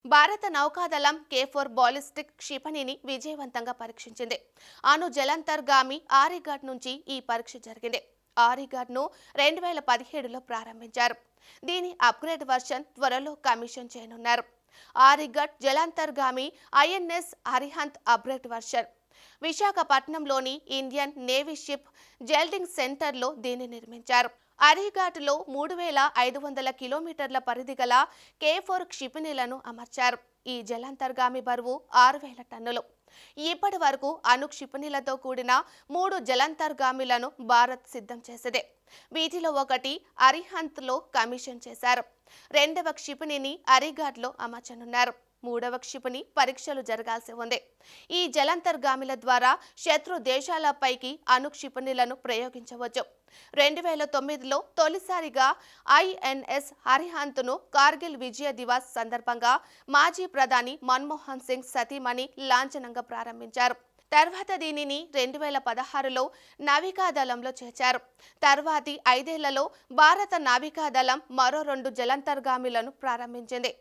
భారత నౌకాదళం K4 ballistic క్షిపణిని విజయవంతంగా పరీక్షించింది. అణు జలాంతర్గామి ఆరిఘాట్ నుంచి ఈ పరీక్ష జరిగింది. ఆరిఘాట్ను 2017లో ప్రారంభించారు. దీని అప్గ్రేడ్ వర్షన్ త్వరలో కమిషన్ చేయనున్నారు. ఆరిఘాట్ జలాంతర్గామి INS అరిహంత్ అప్గ్రేడ్ వర్షన్ విశాఖపట్నంలోని ఇండియన్ నేవీ షిప్ జెల్డింగ్ సెంటర్లో దీన్ని నిర్మించారు. అరిఘాట్లో 3500 కిలోమీటర్ల పరిధి గల K4 క్షిపణులను అమర్చారు. ఈ జలాంతర్గామి బరువు 6000 టన్నులు. ఇప్పటి వరకు అణు క్షిపణులతో కూడిన 3 జలాంతర్గామిలను భారత్ సిద్ధం చేసింది. వీటిలో ఒకటి అరిహంత్లో కమిషన్ చేశారు. రెండవ క్షిపణిని అరిఘాట్లో అమర్చనున్నారు. మూడవ క్షిపణి పరీక్షలు జరగాల్సి ఉంది. ఈ జలాంతర్గామిల ద్వారా శత్రు దేశాలపైకి అణు క్షిపణులను ప్రయోగించవచ్చు. 2009లో తొలిసారిగా INS అరిహంత్ను కార్గిల్ విజయ దివాస్ సందర్భంగా మాజీ ప్రధాని మన్మోహన్ సింగ్ సతీమణి లాంఛనంగా ప్రారంభించారు. తర్వాత దీనిని 2016లో నావికాదళంలో చేర్చారు. తర్వాతి 5 ఏళ్లలో భారత నావికాదళం మరో 2 జలాంతర్గామిలను ప్రారంభించింది.